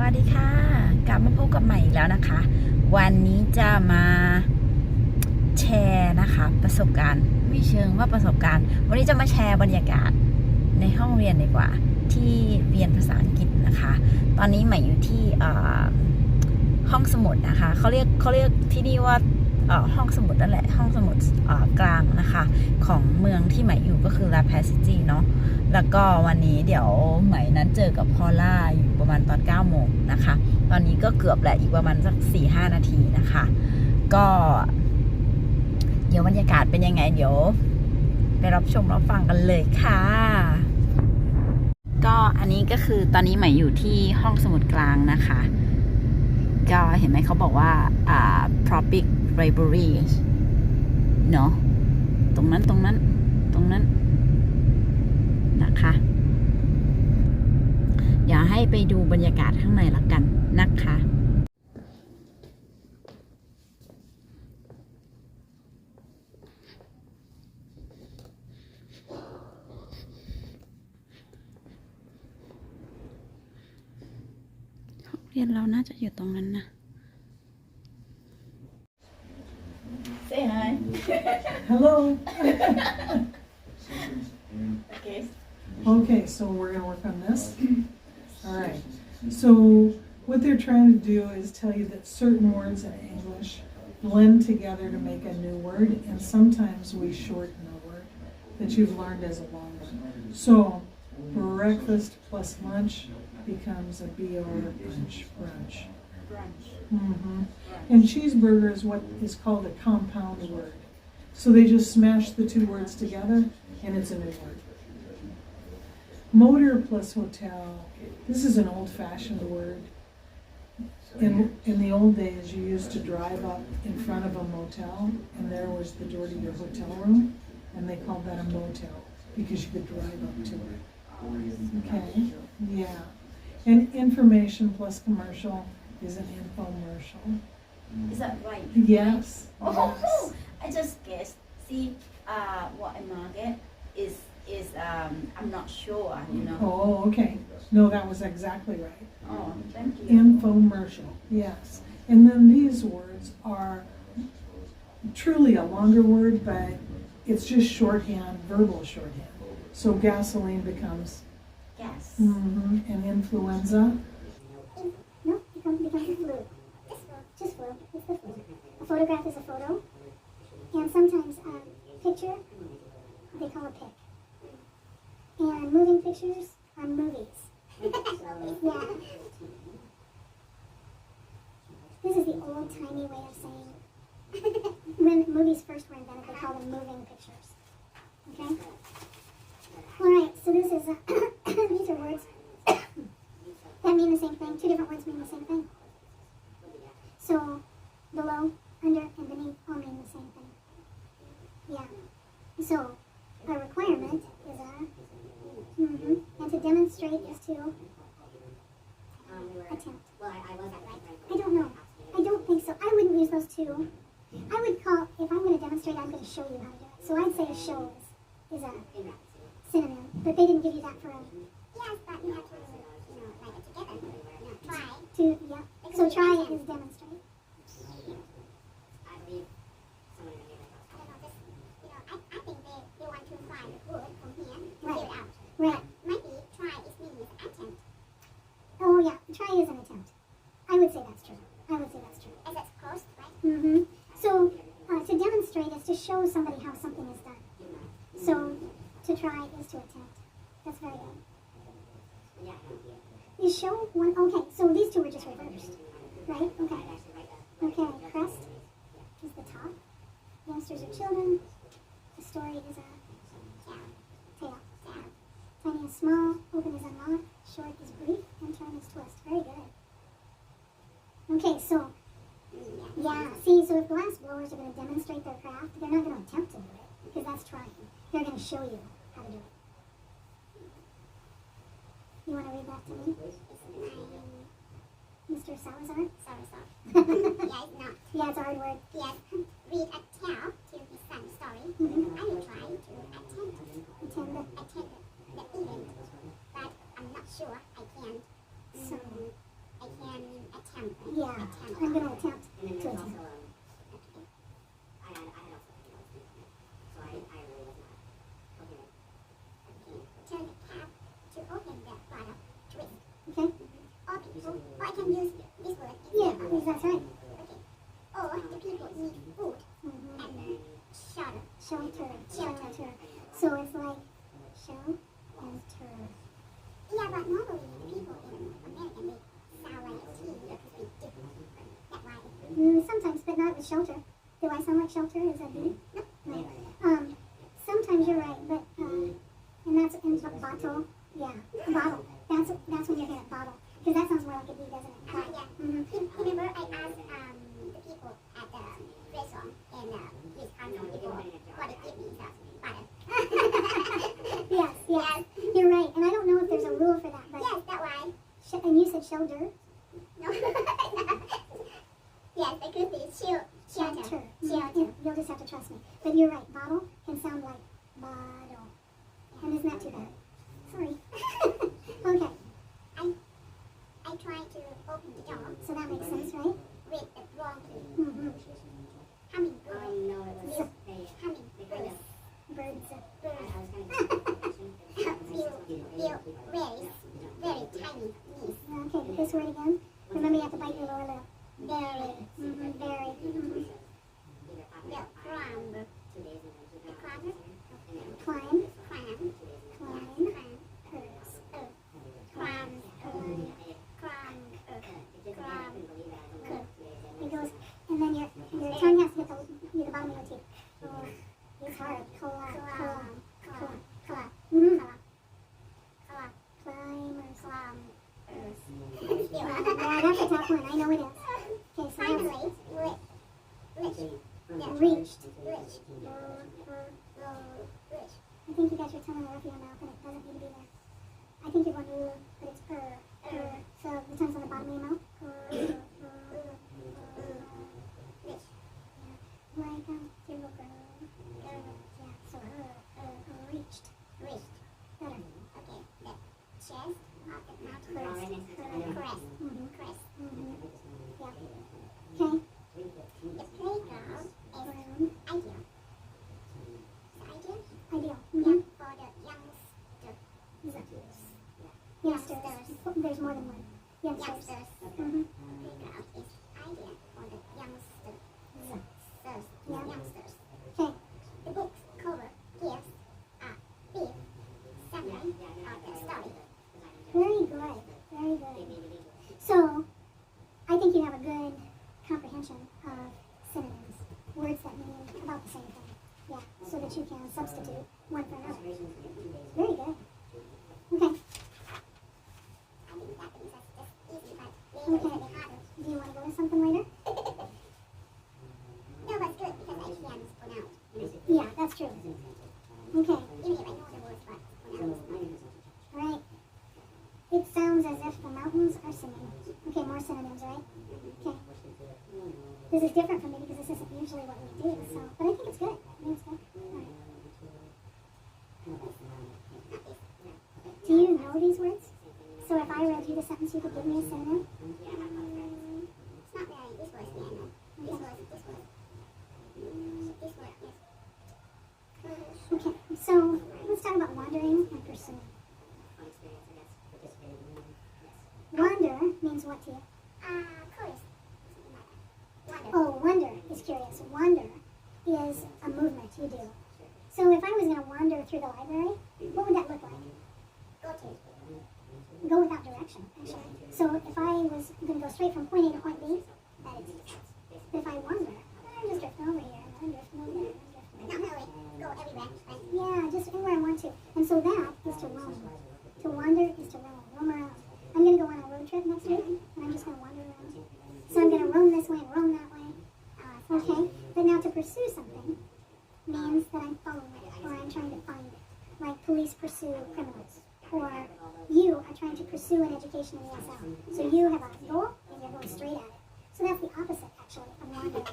วัสดีค่ะกลับมาพบกับใหม่อีกแล้วนะคะ วันนี้จะมาแชร์นะคะประสบการณ์ไม่เชิงว่าประสบการณ์วันนี้จะมาแชร์บรรยากาศในห้องเรียนดีกว่าที่เรียนภาษาอังกฤษนะคะ ตอนนี้ใหม่อยู่ที่ห้องสมุดนะคะเขาเรียกที่นี่ว่าห้องสมุดนั่นแหละห้องสมุดกลางนะคะของเมืองที่ใหม่อยู่ก็คือลาแพซิตี้เนาะแล้วก็วันนี้เดี๋ยวใหม่นั้นเจอกับพอลล่าอยู่ประมาณตอน9 โมงนะคะตอนนี้ก็เกือบแหละอีกประมาณสัก 4-5 นาทีนะคะก็เดี๋ยวบรรยากาศเป็นยังไงเดี๋ยวไปรับชมรับฟังกันเลยค่ะก็อันนี้ก็คือตอนนี้ใหม่อยู่ที่ห้องสมุดกลางนะคะก็เห็นไหมเขาบอกว่าpublic library เนาะตรงนั้นนะคะเดี๋ยวให้ไปดูบรรยากาศข้างในละกันนะคะเรียนเราน่าจะอยู่ตรงนั้นนะSay hi. Hello. Okay. Okay, so we're going to work on this. All right. So what they're trying to do is tell you that certain words in English blend together to make a new word, and sometimes we shorten a word that you've learned as a long one. So breakfast plus lunch becomes a BO or brunch. Mm-hmm. And cheeseburger is what is called a compound word. So they just smash the two words together and it's a new word. Motor plus hotel. This is an old-fashioned word. In the old days, you used to drive up in front of a motel and there was the door to your hotel room, and they called that a motel because you could drive up to it. Okay? Yeah. And information plus commercial is an infomercial. Is that right? Yes. Oh, Yes. I just guessed. See, what a market is I'm not sure, you know. Oh, okay. No, that was exactly right. Oh, thank you. Infomercial. Yes. And then these words are truly a longer word, but it's just shorthand, verbal shorthand. So gasoline becomes Yes. and influenza. No, becomes flu. Just flu. It's the flu. A photograph is a photo. And sometimes a picture, they call a pic. And moving pictures are movies. Yeah. This is the old-timey way of saying when movies first were invented, they called them moving pictures. Okay? Alright, so this is, these are words that mean the same thing. Two different words mean the same thing. So, below, under, and beneath all mean the same thing. Yeah. So, a requirement is and to demonstrate is to attempt. I don't know. I don't think so. I wouldn't use those two. I would call, if I'm going to demonstrate, I'm going to show you how to do it. So I'd say show is a synonym. But they didn't give you that for a... Yes, but you have to, write it together. Try. Yeah. So try is demonstrate. I believe someone in the I don't know, just, I think they want to find the word from here and figure it out. Right. Might be try is meaning attempt. Oh yeah, try is an attempt. I would say that's true. As it's close, right? Mm-hmm. So to demonstrate is to show somebody how something is done. So to try is to attempt. That's very good. You show one, okay, so these two were just reversed, right? Okay, crest is the top. Youngsters are children. The story is a tail. Tiny is small, open is unlocked, short is brief, and turn is twist. Very good. Okay, so, yeah, see, so if glass blowers are going to demonstrate their craft, they're not going to attempt to do it, because that's trying. They're going to show you how to do it. You want to read that to me? Mr. Salazar? Salazar. Yeah, it's not. Yeah, it's a hard word. Yes, read a tale to his son's story. I will try to attend the event, but I'm not sure I can. So, I that's right. Okay. Or the people need food Mm-hmm. and shelter. Shelter. Shelter. So it's like shelter. Yeah, but normally the people in America they sound like a T because we different. That's why. Sometimes, but not with shelter. Do I sound like shelter? Is that B? No. Sometimes you're right, but and that's in bottle. Yeah, bottle. That's when you hit a bottle because that sounds more like a B, doesn't it? Yeah. Mm-hmm. Remember I asked the people at the restaurant in Wisconsin before what they give me stuff. Butter. Yes, you're right. And I don't know if there's a rule for that, but Yes, that's why. and you said shelter. No. Yes, the good thing is shelter. You'll just have to trust me. But you're right. Bottle can sound like bottle, and isn't that too bad? Sorry. Okay, I tried to open the door so that makes sense, right? with the wrong key. Mm-hmm. Hummingbird. Yeah. Hummingbird. Birds. Feel very tiny knees. Okay, this word again. Remember, you have to bite your lower lip. Very. Very. Mm-hmm. The climber. The climber. Climb. Climb. Climb. Climb. Curves. Climb. Climb. Climb. It goes, and then your tongue has to hit the bottom of your teeth. It's hard. Mm-hmm. Climbers. Yeah, that's a tough one. I know it is. Okay, so Finally, reached. Rich. I think you got your tongue in the roof of your mouth and it doesn't need to be there. I think you're going to, but it's so the tongue's on the bottom of your mouth. Like zero yeah, so reached. Better. Okay, the chest of the mouth. Crest. Mm-hmm. Crest. Mm-hmm. Yeah. Okay. The playground is ideal. The ideal? Ideal. Yeah, Mm-hmm. for the youngsters. Youngsters. There's more than one. Youngsters. Youngsters. Mm-hmm. The playground is ideal for the youngsters. Yeah. Youngsters. Okay. The book's cover gives a brief summary of the story. Very good. Very good. So, I think you have a good comprehension of synonyms, words that mean about the same thing. Yeah, so that you can substitute one for another. Very good. Okay. I think that means that's just easy, but later Okay. it's a bit harder. Do you want to go to something later? No, but it's good because I can pronounce. Yeah, that's true. Okay. Even if I know the words, but pronounce. Right. It sounds as if the mountains are singing. Okay, more synonyms, right? Okay. This is different from me because this isn't usually what we do, so, but I think it's good. I think it's good. All right. Do you know these words? So if I read you the sentence, you could give me a synonym? It's not very, this word, yeah, no. This word. This word, yes. Okay, so let's talk about wandering and pursuing. Wander means what to you? Curious. Wonder. Oh, wonder is curious. Wander is a movement you do. So if I was going to wander through the library, what would that look like? Go to. Go without direction, actually. So if I was going to go straight from point A to point B, that is easy. But if I wander, I'm just drifting over here, and I'm drifting over there, and I'm drifting over Not really. Go everywhere, right? there. Yeah, just anywhere I want to. And so that is to roam. To wander is to roam around. I'm going to go on a road trip next week, and I'm just going to wander around. So I'm going to roam this way and roam that way. Okay? But now to pursue something means that I'm following it, or I'm trying to find it. Like police pursue criminals. Or you are trying to pursue an education in ESL. So you have a goal, and you're going straight at it. So that's the opposite, actually, of wandering.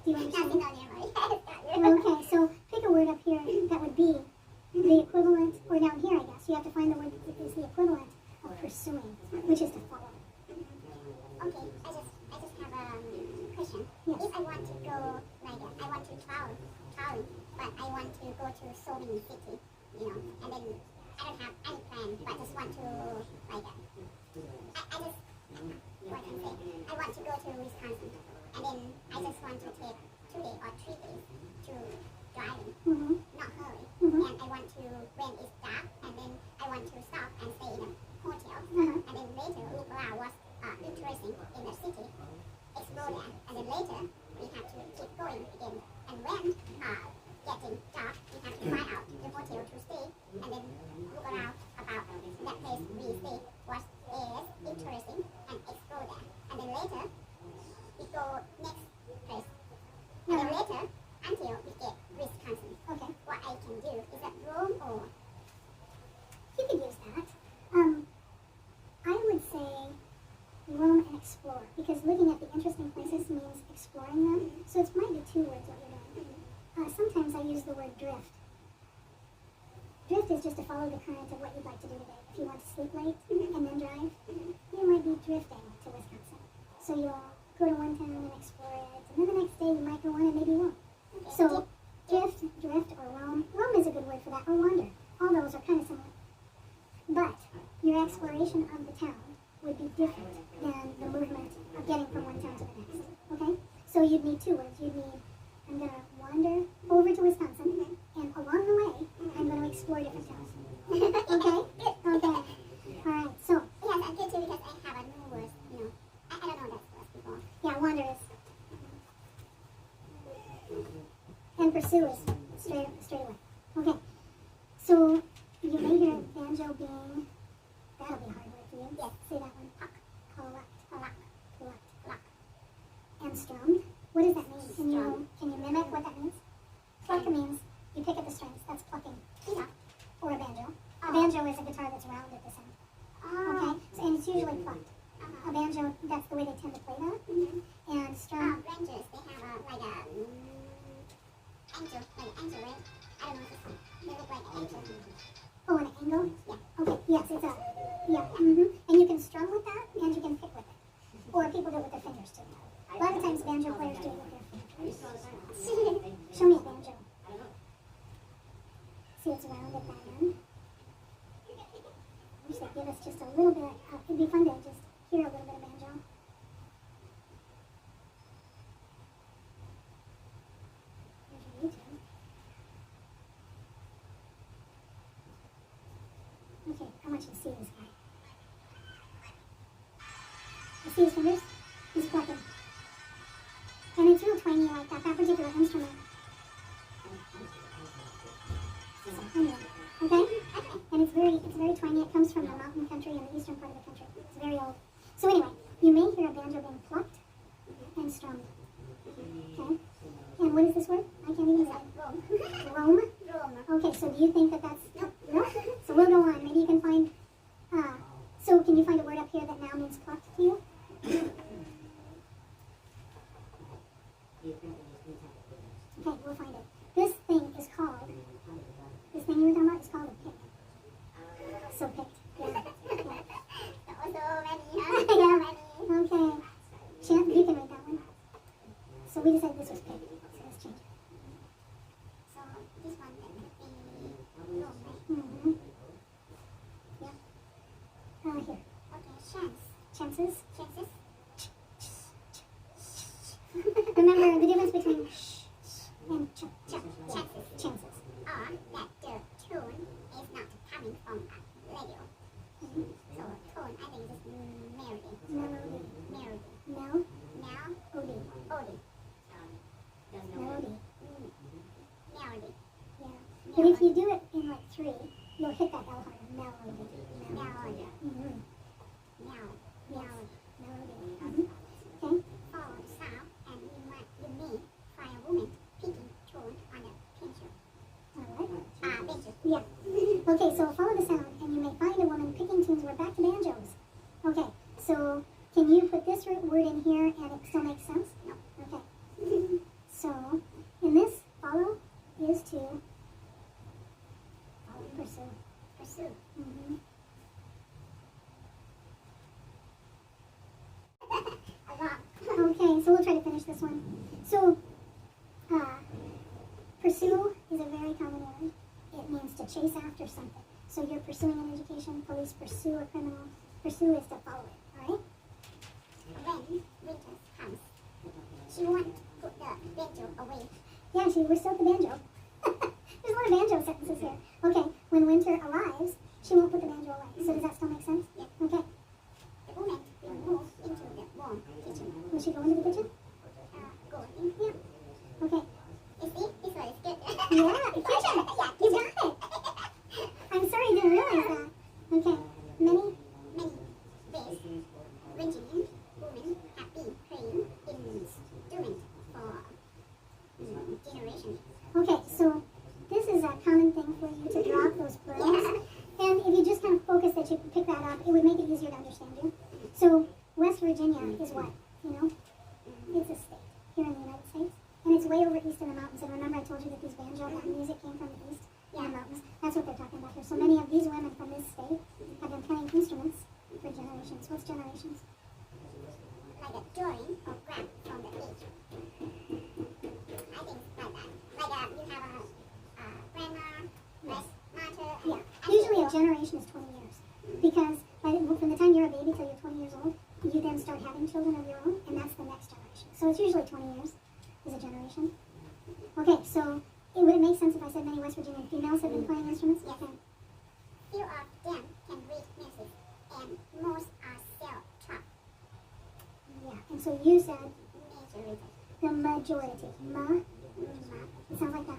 Do you understand? Okay, so pick a word up here that would be the equivalent, or down here, I guess. You have to find the word that is the equivalent of pursuing, which is to follow. Okay, I just have a question. Yes. If I want to go, like, I want to travel, but I want to go to so many cities, you know, and then I don't have any plan, but just want to, like, I just, what can I say? I want to go to Wisconsin. later look around what's interesting in the city, explore that, and then later we have to keep going again. And when getting dark, we have to find out the hotel to stay, and then look around about that place we stay, what is interesting, and explore that. And then later we go next place. And then later until we get Wisconsin. Okay. What I can do is that Rome or You could use that. I would say roam and explore, because looking at the interesting places means exploring them. So it might be two words what you're doing. Sometimes I use the word drift. Drift is just to follow the current of what you'd like to do today. If you want to sleep late and then drive, you might be drifting to Wisconsin. So you'll go to one town and explore it, and then the next day you might go on and maybe won't. So drift or roam. Roam is a good word for that, or wander. All those are kind of similar. But your exploration of the town would be different than the movement of getting from one town to the next. Okay? So you'd need two words. You'd need, I'm going to wander over to Wisconsin, and along the way, I'm going to explore different towns. Okay? Okay. All right. So, yes, I'm good too because I have a new word. I don't know that word before. yeah, wander is. And pursue is straight away. Okay. So you may hear banjo being, that'll be a hard word for you. Yes, say that one. Puck, pluck. And strummed. What does that mean? Can you mimic what that means? Pluck means you pick at the strings. That's plucking. Yeah. Or a banjo. A banjo is a guitar that's round at the center. Okay? So, and it's usually plucked. A banjo, that's the way they tend to play that. And strum. Branches, they have like a angel, right? I don't know if it's, they look like an angel. Oh, an angle? Yeah. Okay, yes, it's a, yeah. And you can strum with that, and you can pick with it. Or people do it with their fingers, too. A lot of times banjo players do it with their fingers. Show me a banjo. See, it's round at that end. I wish they'd give us just a little bit, it'd be fun to just hear a little bit of banjo. Here's your YouTube. Okay, I want you to see this guy. You see his fingers? He's plucking. And it's real twangy like that particular instrument. Okay? And it's very twangy. It comes from the mountain country in the eastern part of the country. It's very old. So anyway, you may hear a banjo being plucked and strummed. Okay? And what is this word? I can't even say it. Roam. Okay, so do you think that that's... No? So we'll go on. Maybe you can find... so can you find a word up here that now means plucked to you? Okay, we'll find it. This thing is called... This thing you were talking about is called a pick. So picked. Yeah. Yeah. Okay. Champ, you can read that one. So we decided this was picked. So let's change it. So this one could be Rome, right? Yeah. Here. Okay, chance. Chances. Chances. Remember the difference between sh and chances. Or that the tone is not coming from a radio. So tone, I think is melody. Melody. Melody. Now. Melody. Melody. Melody. Yeah. But if you do it in like 3, you'll hit that L harder. Melody. Melody. Mm-hmm. Melody. Melody. Okay. Follow the sound and you may find a woman picking tone on a pencil. Alright. Pencil. Yeah. Okay, so follow the sound and you may find a woman picking tunes. We're back to banjos. Okay, so can you put this word in here and it still makes sense? No. Okay. So, in this, follow is to pursue. Pursue. Mm-hmm. Okay, so we'll try to finish this one. So, pursue is a very common word. It means to chase after something. So you're pursuing an education, police pursue a criminal. Pursue is to follow it, alright? When winter comes, she wants to put the banjo away. Yeah, we're still at the banjo. There's a lot of banjo sentences here. Okay, when winter arrives, she won't put the banjo away. So does that still make sense? Yeah. Okay. So West Virginia is what? You know? It's a state here in the United States. And it's way over east in the mountains. And remember I told you that these banjo music came from the east? Yeah, mountains. That's what they're talking about here. So many of these women from this state have been playing instruments for generations. What's generations? Like a drawing or grab from the page. I think like that. Like you have a grandma, mother. Yeah. Usually a generation is 20 years. Because from the time you're a baby till you're 20 years old, you then start having children of your own, and that's the next generation. So it's usually 20 years is a generation. Okay, so would it make sense if I said many West Virginia females have been playing instruments? Yes. Okay. Few of them can read music, and most are self-taught. Yeah. And so you said Majority. the majority. It sounds like that.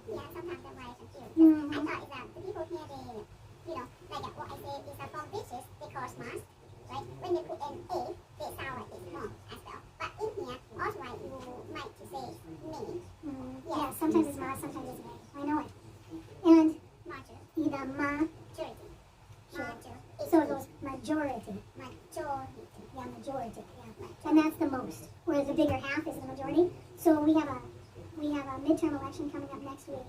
Yeah, sometimes the word is confused. Mhm. I thought that the people here, they, you know, like what I say is that from British, they call smart, right? When they put an A, they sound like it's wrong as well. But in here, also like you might say me. Yeah, sometimes it's ma, sometimes it's may. I know it. And Major. either ma, Majority. Major. so it goes majority. Majority. Yeah, majority. Yeah. And that's the most. Whereas the bigger half is the majority. So we have a midterm election coming up next week.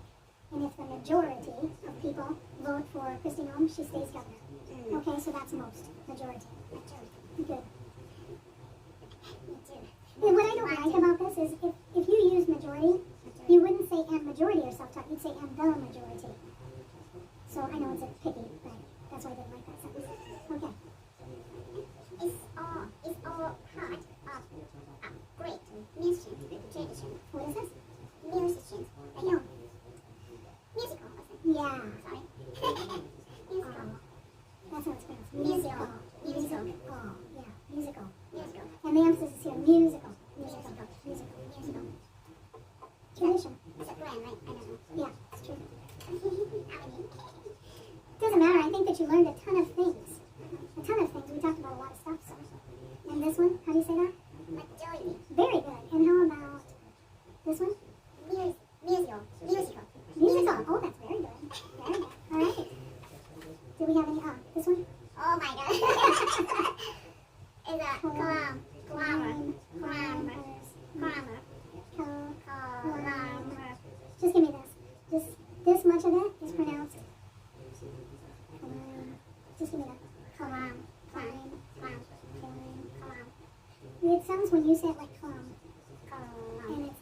And if the majority of people vote for Kristi Noem, she stays governor. Okay, so that's most. Majority. Good. And what I don't like about this is if you use majority, you wouldn't say and majority or self-taught, you'd say and the majority. So I know it's a picky, but that's why I didn't like that sentence. Okay. It's all part of a great music tradition. What is this? Musicians. You know, musical. Yeah. Sorry. Musical. That's how it's pronounced. Musical. Musical. Oh, yeah. Musical. Musical. And the emphasis is here. Musical. Musical. Musical. Tradition. It's a brand, right? I don't know. Yeah, it's true. How many? Doesn't matter. I think that you learned a ton of things. A ton of things. We talked about a lot of stuff. So. And this one, how do you say that? Majority. Very good. And how about this one? Musical. Musical. Oh, that's very good. Very good. All right. Do we have any? This one? Oh my god. It's a clam. Just give me this. This much of it is pronounced. Just give me that. It sounds when you say it like clam. And it's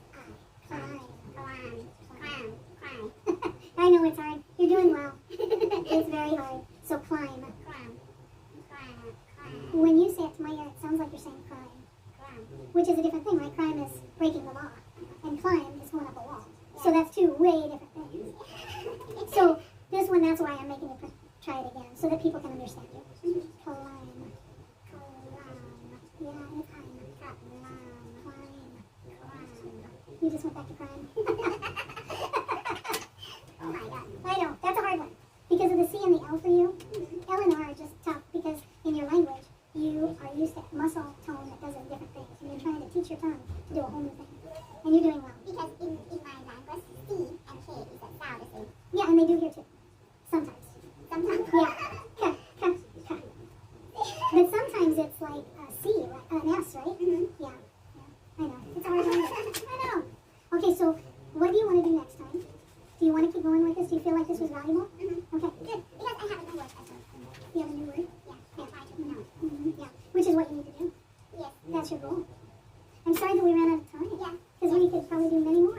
I know it's hard. You're doing well. It's very hard. So climb. When you say it to my ear, it sounds like you're saying crime. Which is a different thing, right? Crime is breaking the law. And climb is going up a wall. So that's two way different things. So this one, that's why I'm making you try it again. So that people can understand you. Climb. Yeah, it's climb. You just went back to crime. Oh my god. I know, that's a hard one. Because of the C and the L for you, L and R are just tough because in your language, you are used to muscle tone that does a different thing. And you're trying to teach your tongue to do a whole new thing. And you're doing well. Because in my language, C and K is a sound the same. Yeah, and they do here too. Sometimes. Sometimes. Yeah. But sometimes it's like a C, right? An S, right? Yeah. I know. It's a hard language. I know. Okay, so what do you want to do next time? Do you want to keep going like this? Do you feel like this was valuable? Okay, good. Because I have a new word as well. You have a new word? Yeah, try to know. Yeah. Which is what you need to do. Yes. That's your goal. I'm sorry that we ran out of time. Yeah. Because we could probably do many more.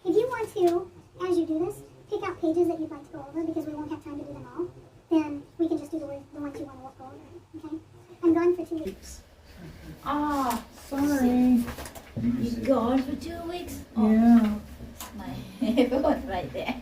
If you want to, as you do this, pick out pages that you'd like to go over because we won't have time to do them all. Then we can just do the ones you want to go over. Okay? I'm gone for 2 weeks. Oh, Sorry. you gone for 2 weeks? Oh, Yeah. my headphone right there.